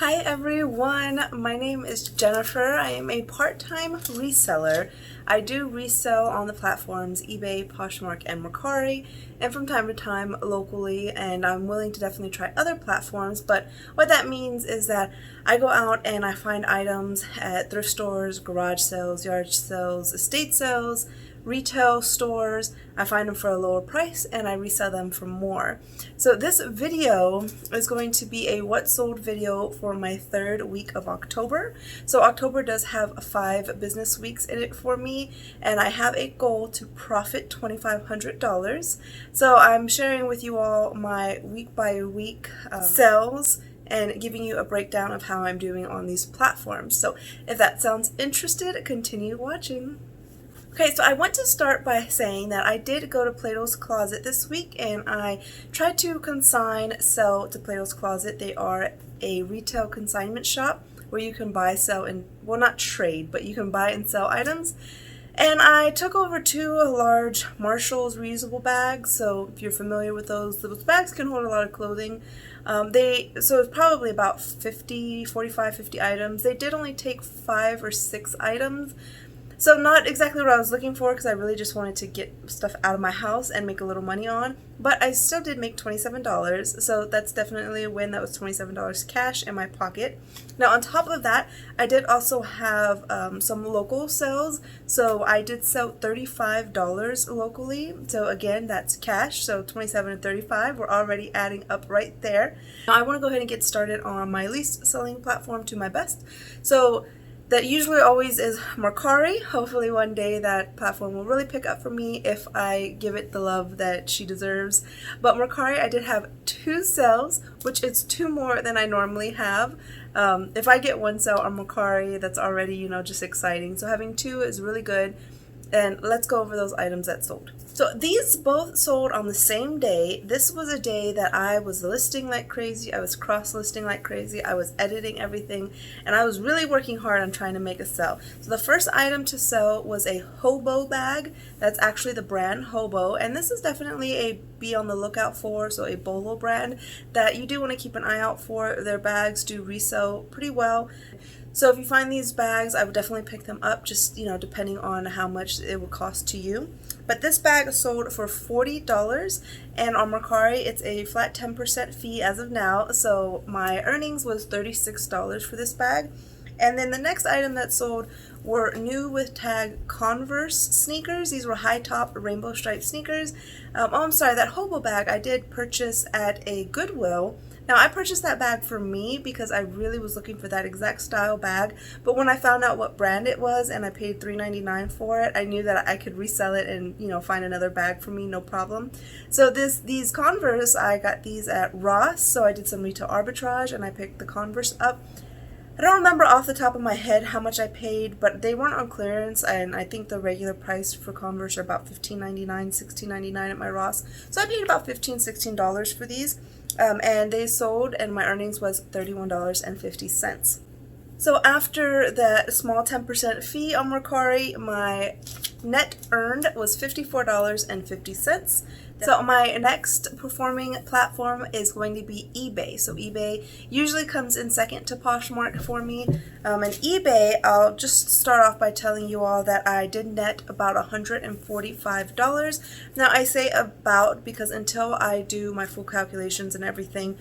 Hi everyone, my name is Jennifer. I am a part-time reseller. I do resell on the platforms eBay, Poshmark, and Mercari, and from time to time locally, and I'm willing to definitely try other platforms, but what that means is that I go out and I find items at thrift stores, garage sales, yard sales, estate sales, retail stores. I find them for a lower price and I resell them for more. So this video is going to be a what sold video for my third week of October. So October does have 5 business weeks in it for me, and I have a goal to profit $2,500. So I'm sharing with you all my week by week sales and giving you a breakdown of how I'm doing on these platforms. So if that sounds interested, continue watching. Okay, so I want to start by saying that I did go to Plato's Closet this week, and I tried to sell to Plato's Closet. They are a retail consignment shop where you can buy, sell, and, well, not trade, but you can buy and sell items. And I took over 2 large Marshall's reusable bags. So if you're familiar with those bags can hold a lot of clothing. So it's probably about 45, 50 items. They did only take 5 or 6 items. So not exactly what I was looking for, because I really just wanted to get stuff out of my house and make a little money on. But I still did make $27, so that's definitely a win. That was $27 cash in my pocket. Now on top of that, I did also have some local sales. So I did sell $35 locally. So again, that's cash. So 27 and 35, we're already adding up right there. Now I want to go ahead and get started on my least selling platform to my best. So that usually always is Mercari. Hopefully one day that platform will really pick up for me if I give it the love that she deserves. But Mercari, I did have 2 sales, which is 2 more than I normally have. If I get 1 sale on Mercari, that's already, just exciting. So having 2 is really good. And let's go over those items that sold. So these both sold on the same day. This was a day that I was listing like crazy. I was cross-listing like crazy. I was editing everything, and I was really working hard on trying to make a sell. So the first item to sell was a hobo bag. That's actually the brand Hobo, and this is definitely a be on the lookout for, so a Boho brand that you do want to keep an eye out for. Their bags do resell pretty well. So if you find these bags, I would definitely pick them up, just, depending on how much it will cost to you. But this bag sold for $40, and on Mercari, it's a flat 10% fee as of now. So my earnings was $36 for this bag. And then the next item that sold were new with Tag Converse sneakers. These were high top rainbow striped sneakers. I'm sorry, that hobo bag I did purchase at a Goodwill. Now, I purchased that bag for me because I really was looking for that exact style bag, but when I found out what brand it was and I paid $3.99 for it, I knew that I could resell it and, find another bag for me, no problem. So these Converse, I got these at Ross, so I did some retail arbitrage and I picked the Converse up. I don't remember off the top of my head how much I paid, but they weren't on clearance, and I think the regular price for Converse are about $15.99, $16.99 at my Ross. So I paid about $15, $16 for these. And they sold, and my earnings was $31.50. So after that small 10% fee on Mercari, my net earned was $54.50. So my next performing platform is going to be eBay. So eBay usually comes in second to Poshmark for me. And eBay, I'll just start off by telling you all that I did net about $145. Now I say about because until I do my full calculations and everything,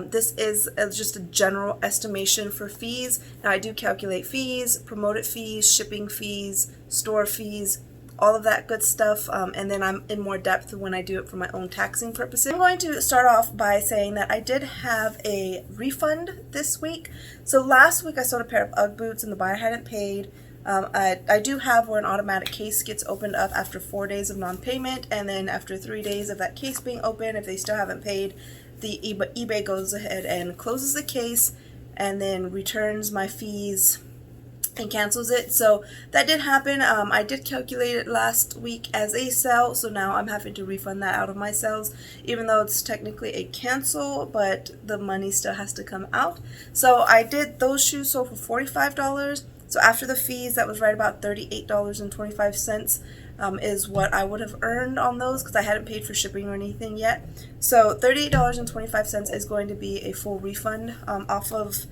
this is just a general estimation for fees. Now I do calculate fees, promoted fees, shipping fees, store fees, all of that good stuff, and then I'm in more depth when I do it for my own taxing purposes. I'm going to start off by saying that I did have a refund this week. So last week I sold a pair of UGG boots and the buyer hadn't paid. I do have where an automatic case gets opened up after 4 days of non-payment, and then after 3 days of that case being open, if they still haven't paid, the eBay goes ahead and closes the case and then returns my fees and cancels it. So that did happen. I did calculate it last week as a sell, so now I'm having to refund that out of my sales, even though it's technically a cancel, but the money still has to come out. So I did those shoes sold for $45. So after the fees, that was right about $38.25 is what I would have earned on those, because I hadn't paid for shipping or anything yet. So $38.25 is going to be a full refund off of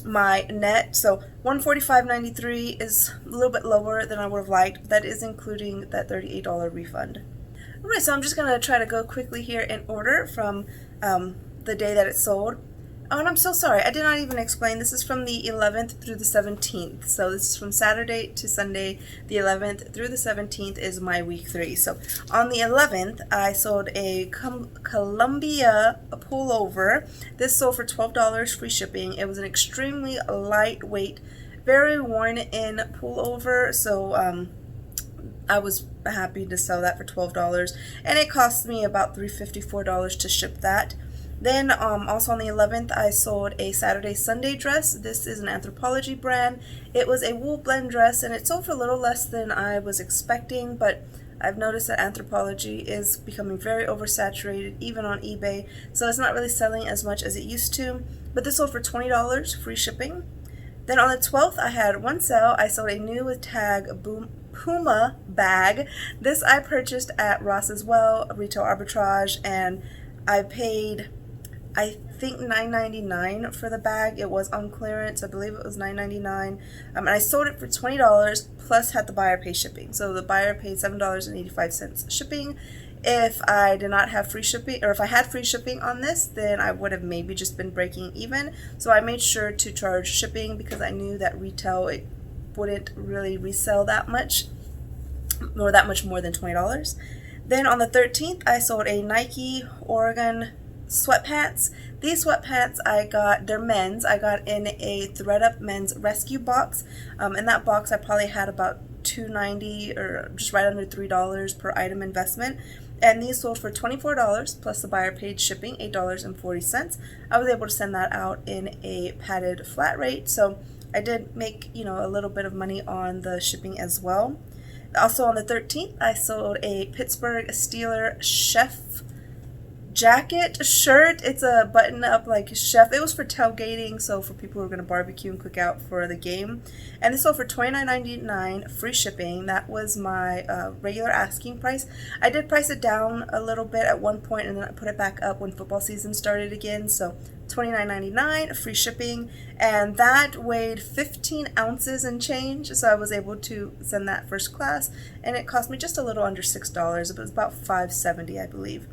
my net. So $145.93 is a little bit lower than I would have liked, but that is including that $38 refund. Alright, so I'm just going to try to go quickly here in order from the day that it sold. Oh, and I'm so sorry, I did not even explain. This is from the 11th through the 17th. So this is from Saturday to Sunday. The 11th through the 17th is my week 3. So on the 11th, I sold a Columbia pullover. This sold for $12 free shipping. It was an extremely lightweight, very worn-in pullover. So I was happy to sell that for $12. And it cost me about $354 to ship that. Then also on the 11th, I sold a Saturday Sunday dress. This is an Anthropology brand. It was a wool blend dress, and it sold for a little less than I was expecting, but I've noticed that Anthropology is becoming very oversaturated, even on eBay, so it's not really selling as much as it used to. But this sold for $20, free shipping. Then on the 12th, I had one sale. I sold a new with Tag Puma bag. This I purchased at Ross as well, retail arbitrage, and I paid, I think, $9.99 for the bag. It was on clearance. I believe it was $9.99. And I sold it for $20 plus had the buyer pay shipping. So the buyer paid $7.85 shipping. If I did not have free shipping, or if I had free shipping on this, then I would have maybe just been breaking even. So I made sure to charge shipping because I knew that retail, it wouldn't really resell that much, or that much more than $20. Then on the 13th, I sold a Nike Oregon sweatpants. These sweatpants I got, they're men's. I got in a ThredUp men's rescue box. In that box I probably had about $2.90 or just right under $3 per item investment. And these sold for $24 plus the buyer paid shipping, $8.40. I was able to send that out in a padded flat rate. So I did make, a little bit of money on the shipping as well. Also on the 13th, I sold a Pittsburgh Steelers chef jacket shirt. It's a button up like chef. It was for tailgating, so for people who are going to barbecue and cook out for the game. And this sold for $29.99 free shipping. That was my regular asking price. I did price it down a little bit at one point, and then I put it back up when football season started again. So $29.99 free shipping, and that weighed 15 ounces and change, so I was able to send that first class, and it cost me just a little under $6. It was about $5.70, I believe.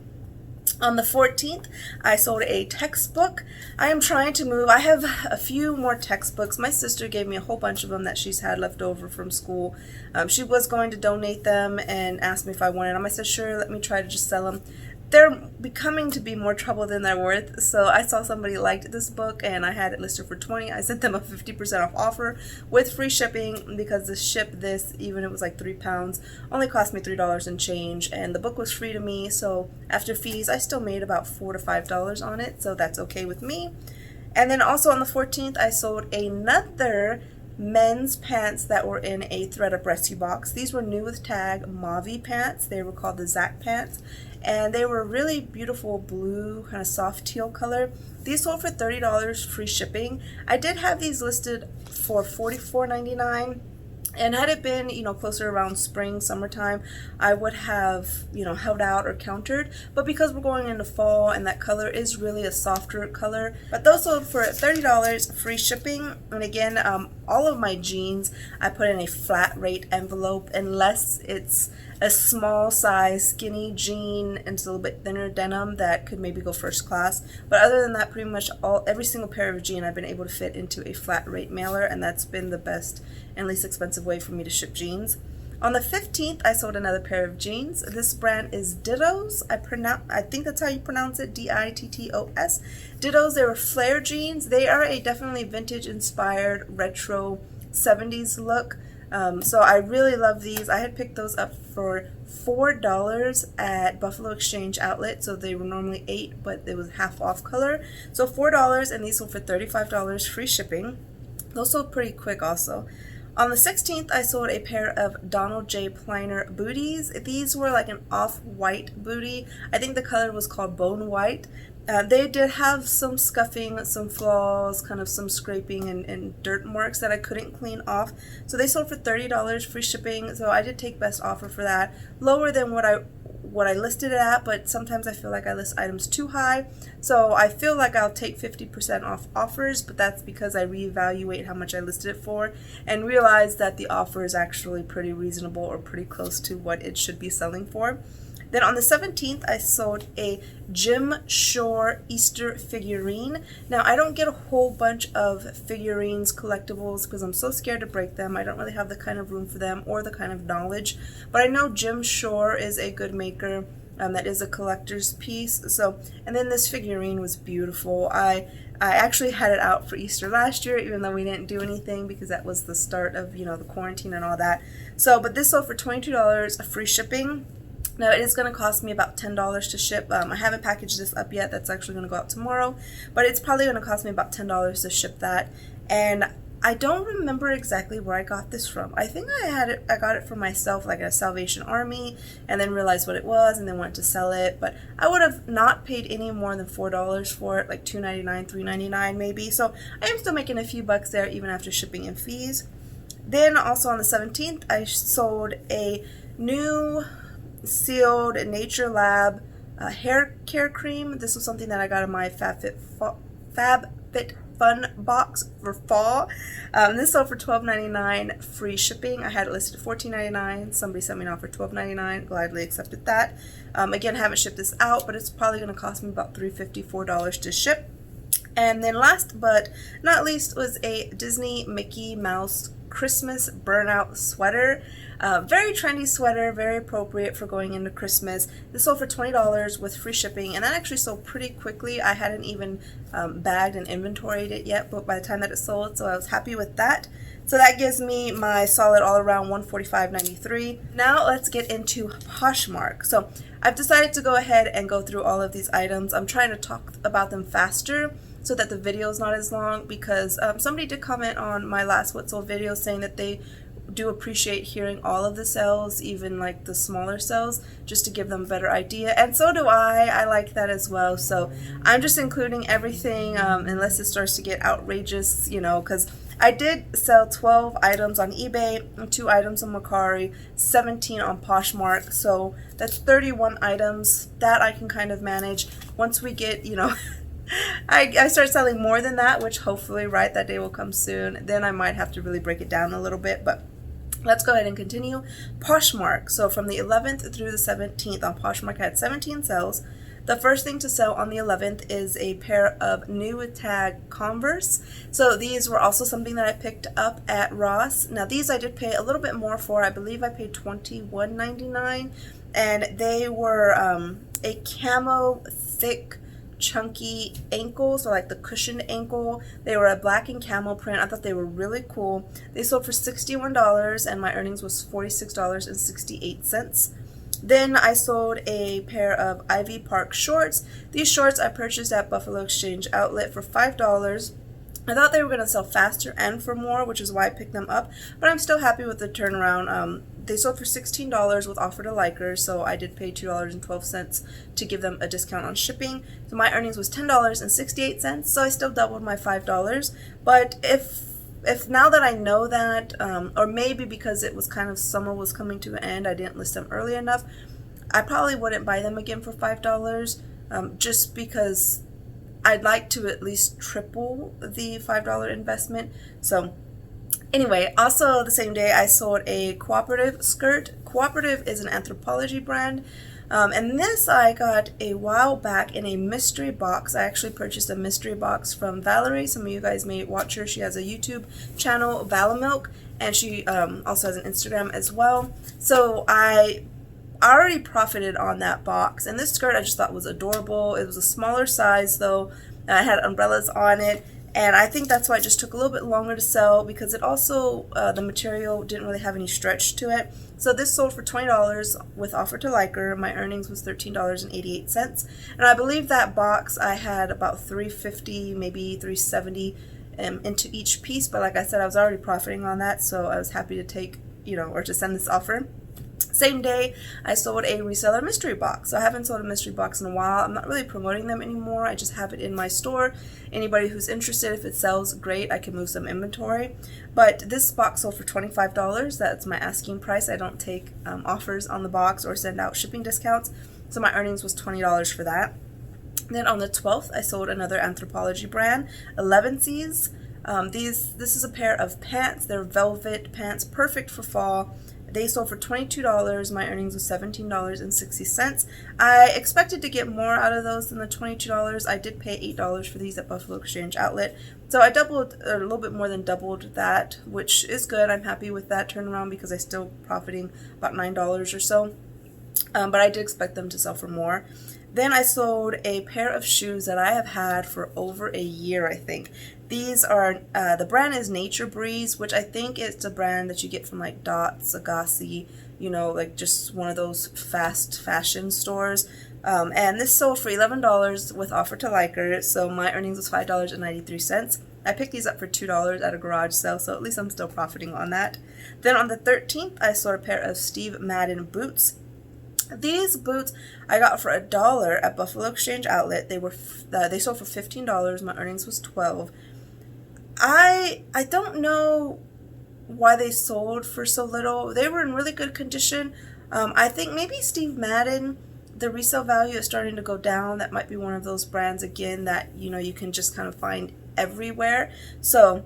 On the 14th, I sold a textbook. I am trying to move. I have a few more textbooks. My sister gave me a whole bunch of them that she's had left over from school. She was going to donate them and asked me if I wanted them. I said, sure, let me try to just sell them. They're becoming to be more trouble than they're worth, so I saw somebody liked this book and I had it listed for $20. I sent them a 50% off offer with free shipping because to ship this, even if it was like £3, only cost me $3 and change, and the book was free to me, so after fees I still made about $4 to $5 on it, so that's okay with me. And then also on the 14th, I sold another men's pants that were in a ThredUp rescue box. These were new with Tag Mauve pants. They were called the Zach pants, and they were really beautiful blue, kind of soft teal color. These sold for $30 free shipping. I did have these listed for $44.99. And had it been, closer around spring, summertime, I would have, held out or countered. But because we're going into fall and that color is really a softer color. But those sold for $30 free shipping. And again, all of my jeans, I put in a flat rate envelope unless it's a small size skinny jean and it's a little bit thinner denim that could maybe go first class. But other than that, pretty much every single pair of jean I've been able to fit into a flat rate mailer, and that's been the best and least expensive way for me to ship jeans. On the 15th, I sold another pair of jeans. This brand is Dittos. I think that's how you pronounce it, Dittos. Dittos, they were flare jeans. They are a definitely vintage inspired retro 70s look. So I really love these. I had picked those up for $4 at Buffalo Exchange Outlet. So they were normally $8, but it was half off color. So $4, and these sold for $35 free shipping. Those sold pretty quick also. On the 16th, I sold a pair of Donald J. Pliner booties. These were like an off-white booty. I think the color was called Bone White. They did have some scuffing, some flaws, kind of some scraping and dirt marks that I couldn't clean off. So they sold for $30 free shipping. So I did take best offer for that. Lower than what what I listed it at, but sometimes I feel like I list items too high. So I feel like I'll take 50% off offers, but that's because I reevaluate how much I listed it for and realize that the offer is actually pretty reasonable or pretty close to what it should be selling for. Then on the 17th, I sold a Jim Shore Easter figurine. Now, I don't get a whole bunch of figurines, collectibles, because I'm so scared to break them. I don't really have the kind of room for them or the kind of knowledge. But I know Jim Shore is a good maker. That is a collector's piece. So, and then this figurine was beautiful. I actually had it out for Easter last year, even though we didn't do anything because that was the start of, the quarantine and all that. So, but this sold for $22, free shipping. Now, it is going to cost me about $10 to ship. I haven't packaged this up yet. That's actually going to go out tomorrow. But it's probably going to cost me about $10 to ship that. And I don't remember exactly where I got this from. I think I got it for myself, like at a Salvation Army, and then realized what it was and then went to sell it. But I would have not paid any more than $4 for it, like $2.99, $3.99 maybe. So I am still making a few bucks there even after shipping and fees. Then also on the 17th, I sold a new sealed Nature Lab hair care cream. This was something that I got in my FabFitFun box for fall. This sold for $12.99 free shipping. I had it listed at $14.99. Somebody sent me an offer $12.99. Gladly accepted that. Again, I haven't shipped this out, but it's probably going to cost me about $3.50, $4 to ship. And then last but not least was a Disney Mickey Mouse Christmas burnout sweater. Very trendy sweater, very appropriate for going into Christmas. This sold for $20 with free shipping, and that actually sold pretty quickly. I hadn't even bagged and inventoried it yet, but by the time that it sold, so I was happy with that. So that gives me my solid all around $145.93. Now let's get into Poshmark. So I've decided to go ahead and go through all of these items. I'm trying to talk about them faster so that the video is not as long, because somebody did comment on my last What Sold video saying that they do appreciate hearing all of the sales, even like the smaller sales, just to give them a better idea, and so do I like that as well. So I'm just including everything unless it starts to get outrageous, because I did sell 12 items on eBay, 2 items on Mercari, 17 on Poshmark, so that's 31 items that I can kind of manage. Once we get, I start selling more than that, which hopefully, right, that day will come soon, then I might have to really break it down a little bit, but let's go ahead and continue. Poshmark. So from the 11th through the 17th on Poshmark, I had 17 sales. The first thing to sell on the 11th is a pair of new Tag Converse. So these were also something that I picked up at Ross. Now these I did pay a little bit more for. I believe I paid $21.99, and they were a camo thick chunky ankle, so like the cushioned ankle. They were a black and camel print. I thought they were really cool. They sold for $61, and my earnings was $46.68. Then I sold a pair of Ivy Park shorts. These shorts I purchased at Buffalo Exchange Outlet for $5. I thought they were going to sell faster and for more, which is why I picked them up, but I'm still happy with the turnaround. They sold for $16 with offer to liker, so I did pay $2.12 to give them a discount on shipping. So my earnings was $10.68, so I still doubled my $5. But if now that I know that, or maybe because it was kind of summer was coming to an end, I didn't list them early enough, I probably wouldn't buy them again for $5, just because I'd like to at least triple the $5 investment. So anyway, also the same day I sold a Cooperative Skirt. Cooperative is an Anthropology brand. And this I got a while back in a mystery box. I actually purchased a mystery box from Valerie. Some of you guys may watch her. She has a YouTube channel, Valamilk, and she also has an Instagram as well. So I already profited on that box. And this skirt I just thought was adorable. It was a smaller size though. I had umbrellas on it. And I think that's why it just took a little bit longer to sell, because it also, the material didn't really have any stretch to it. So this sold for $20 with offer to liker. My earnings was $13.88. And I believe that box I had about $3.50, maybe $3.70 into each piece. But like I said, I was already profiting on that. So I was happy to take, or to send this offer. Same day, I sold a reseller mystery box. So I haven't sold a mystery box in a while. I'm not really promoting them anymore. I just have it in my store. Anybody who's interested, if it sells, great. I can move some inventory. But this box sold for $25. That's my asking price. I don't take offers on the box or send out shipping discounts. So my earnings was $20 for that. Then on the 12th, I sold another Anthropology brand, 11Cs. This is a pair of pants. They're velvet pants, perfect for fall. They sold for $22. My earnings was $17.60. I expected to get more out of those than the $22. I did pay $8 for these at Buffalo Exchange Outlet. So I doubled, a little bit more than doubled that, which is good. I'm happy with that turnaround because I'm still profiting about $9 or so. But I did expect them to sell for more. Then I sold a pair of shoes that I have had for over a year, I think. These are, the brand is Nature Breeze, which I think it's a brand that you get from like Dots, Agassi, you know, like just one of those fast fashion stores. And this sold for $11 with offer to liker, so my earnings was $5.93. I picked these up for $2 at a garage sale, so at least I'm still profiting on that. Then on the 13th, I sold a pair of Steve Madden boots. These boots I got for $1 at Buffalo Exchange Outlet. They sold for $15. My earnings was $12. I don't know why they sold for so little. They were in really good condition. I think maybe Steve Madden, the resale value is starting to go down. That might be one of those brands again that you can just kind of find everywhere. So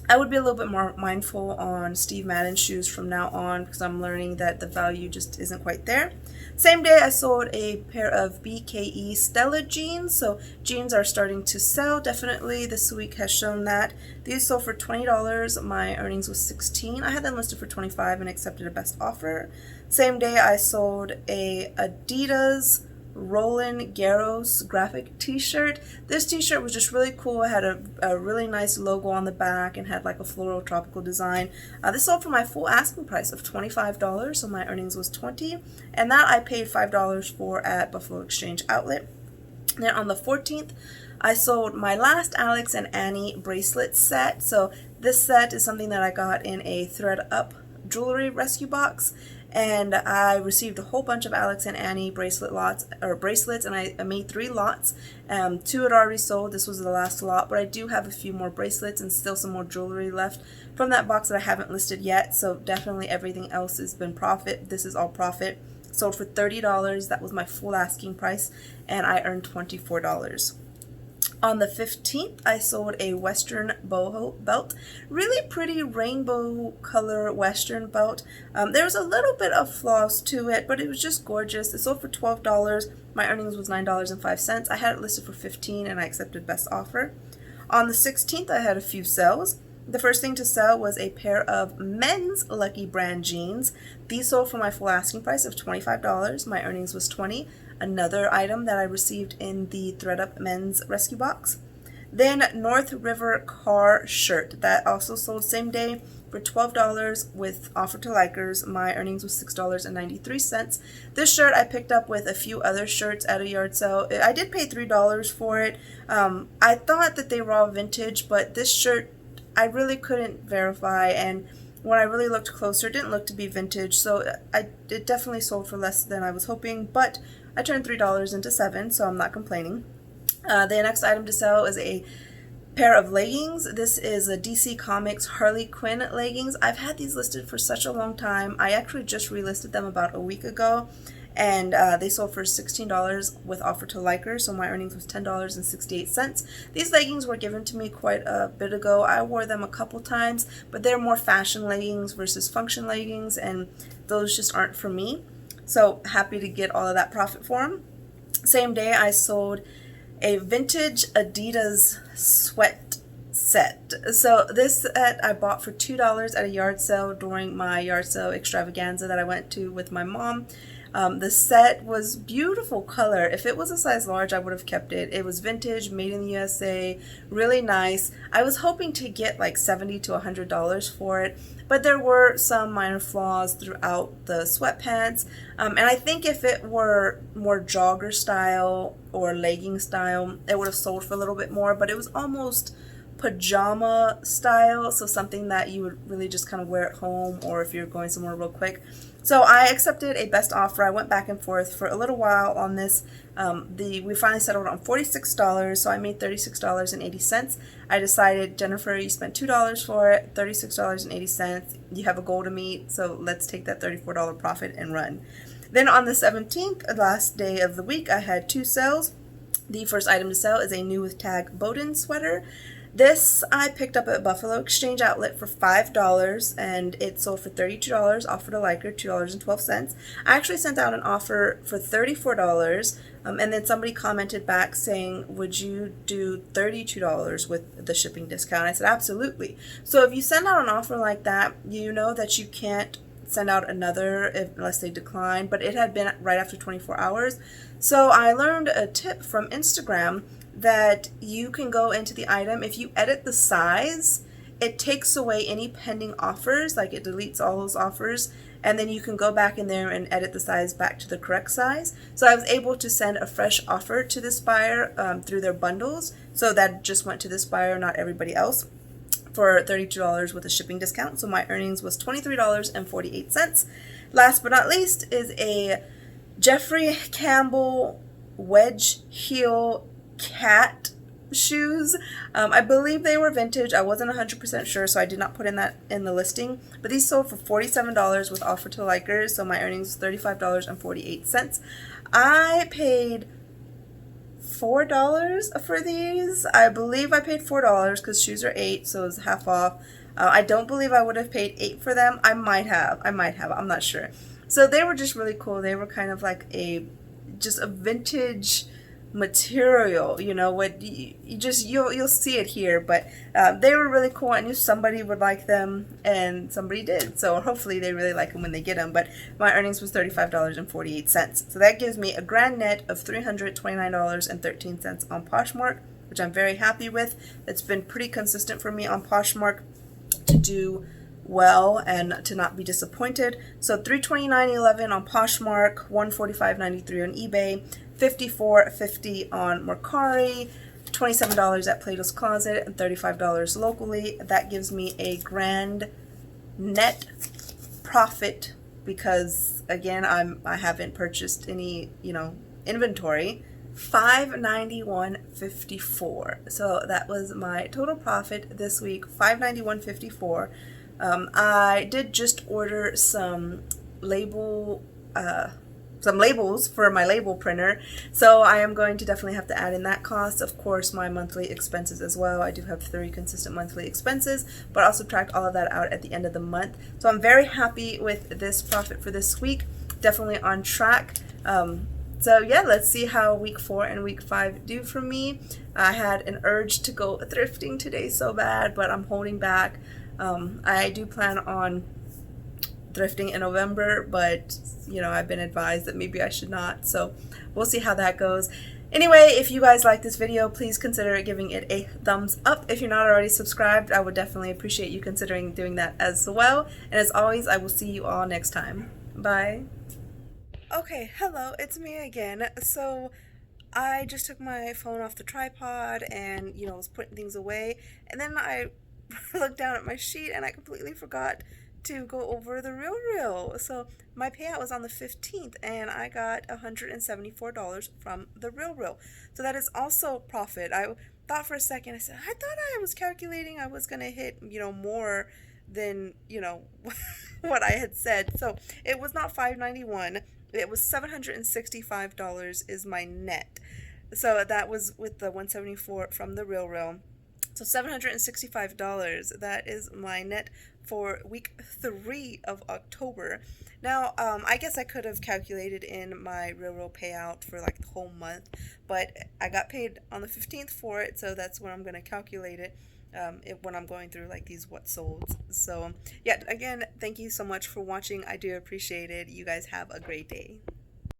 I would be a little bit more mindful on Steve Madden shoes from now on because I'm learning that the value just isn't quite there. Same day, I sold a pair of BKE Stella Jeans. So jeans are starting to sell, definitely. This week has shown that. These sold for $20. My earnings was $16. I had them listed for $25 and accepted a best offer. Same day, I sold a Adidas Roland Garros graphic t-shirt. This t-shirt was just really cool. It had a really nice logo on the back and had like a floral tropical design. This sold for my full asking price of $25, so my earnings was $20, and that I paid $5 for at Buffalo Exchange Outlet. Then on the 14th, I sold my last Alex and Annie bracelet set. So this set is something that I got in a thread up jewelry rescue box. And I received a whole bunch of Alex and Annie bracelets, and I made 3 lots. 2 had already sold. This was the last lot, but I do have a few more bracelets and still some more jewelry left from that box that I haven't listed yet. So definitely everything else has been profit. This is all profit. Sold for $30. That was my full asking price, and I earned $24. On the 15th, I sold a Western Boho belt. Really pretty rainbow color Western belt. There was a little bit of flaws to it, but it was just gorgeous. It sold for $12. My earnings was $9.05. I had it listed for $15 and I accepted best offer. On the 16th, I had a few sales. The first thing to sell was a pair of men's Lucky Brand jeans. These sold for my full asking price of $25. My earnings was $20. Another item that I received in the thread-up men's rescue box. Then North River car shirt. That also sold same day for $12 with offer to likers. My earnings was $6.93. This shirt I picked up with a few other shirts at a yard sale. I did pay $3 for it. I thought that they were all vintage, but this shirt I really couldn't verify, and when I really looked closer, it didn't look to be vintage, so it definitely sold for less than I was hoping, but I turned $3 into $7, so I'm not complaining. The next item to sell is a pair of leggings. This is a DC Comics Harley Quinn leggings. I've had these listed for such a long time. I actually just relisted them about a week ago, and they sold for $16 with offer to liker, so my earnings was $10.68. These leggings were given to me quite a bit ago. I wore them a couple times, but they're more fashion leggings versus function leggings, and those just aren't for me. So happy to get all of that profit for them. Same day, I sold a vintage Adidas sweat set. So this set I bought for $2 at a yard sale during my yard sale extravaganza that I went to with my mom. The set was beautiful color. If it was a size large, I would have kept it. It was vintage, made in the USA, really nice. I was hoping to get like $70 to $100 for it, but there were some minor flaws throughout the sweatpants. And I think if it were more jogger style or legging style, it would have sold for a little bit more, but it was almost pajama style, so something that you would really just kind of wear at home or if you're going somewhere real quick. So I accepted a best offer. I went back and forth for a little while on this. We finally settled on $46, so I made $36.80. I decided, Jennifer, you spent $2 for it, $36.80. You have a goal to meet, so let's take that $34 profit and run. Then on the 17th, last day of the week, I had 2 sales. The first item to sell is a new with Tag Bowden Sweater. This I picked up at Buffalo Exchange Outlet for $5, and it sold for $32, offered a liker, $2.12. I actually sent out an offer for $34, and then somebody commented back saying, would you do $32 with the shipping discount? I said, absolutely. So if you send out an offer like that, you know that you can't send out another unless they decline, but it had been right after 24 hours. So I learned a tip from Instagram that you can go into the item. If you edit the size, it takes away any pending offers, like it deletes all those offers, and then you can go back in there and edit the size back to the correct size. So I was able to send a fresh offer to this buyer through their bundles, so that just went to this buyer, not everybody else, for $32 with a shipping discount. So my earnings was $23.48. Last but not least is a Jeffrey Campbell Wedge heel cat shoes. I believe they were vintage. I wasn't 100% sure, so I did not put that in the listing. But these sold for $47 with offer to likers, so my earnings was $35.48. I paid $4 for these. I believe I paid $4 because shoes are $8, so it was half off. I don't believe I would have paid $8 for them. I might have. I'm not sure. So they were just really cool. They were kind of like just a vintage material, you know, what you'll see it here, but they were really cool. I knew somebody would like them, and somebody did, so hopefully they really like them when they get them. But my earnings was $35.48, so that gives me a grand net of $329.13 on Poshmark, which I'm very happy with. It's been pretty consistent for me on Poshmark to do well and to not be disappointed. So $329.11 on Poshmark, $145.93 on eBay, $54.50 on Mercari, $27 at Plato's Closet, and $35 locally. That gives me a grand net profit because, again, I haven't purchased any, inventory. $591.54. So that was my total profit this week, $591.54. I did just order some labels for my label printer, so I am going to definitely have to add in that cost. Of course, my monthly expenses as well. I do have 3 consistent monthly expenses, but I'll subtract all of that out at the end of the month. So I'm very happy with this profit for this week. Definitely on track. So yeah, let's see how week 4 and week 5 do for me. I had an urge to go thrifting today so bad, but I'm holding back. I do plan on thrifting in November, but I've been advised that maybe I should not, so we'll see how that goes. Anyway, if you guys like this video, please consider giving it a thumbs up. If you're not already subscribed, I would definitely appreciate you considering doing that as well. And as always, I will see you all next time. Bye. Okay, hello, it's me again. So I just took my phone off the tripod and was putting things away, and then I looked down at my sheet and I completely forgot to go over the real. So my payout was on the 15th and I got $174 from the real. So that is also profit. I thought for a second, I thought I was calculating I was gonna hit more than what I had said. So it was not $591, it was $765 is my net. So that was with the $174 from the real. So $765, that is my net for week 3 of October. Now, I guess I could have calculated in my real payout for like the whole month, but I got paid on the 15th for it, so that's when I'm going to calculate it, when I'm going through like these what solds. So yeah, again, thank you so much for watching. I do appreciate it. You guys have a great day.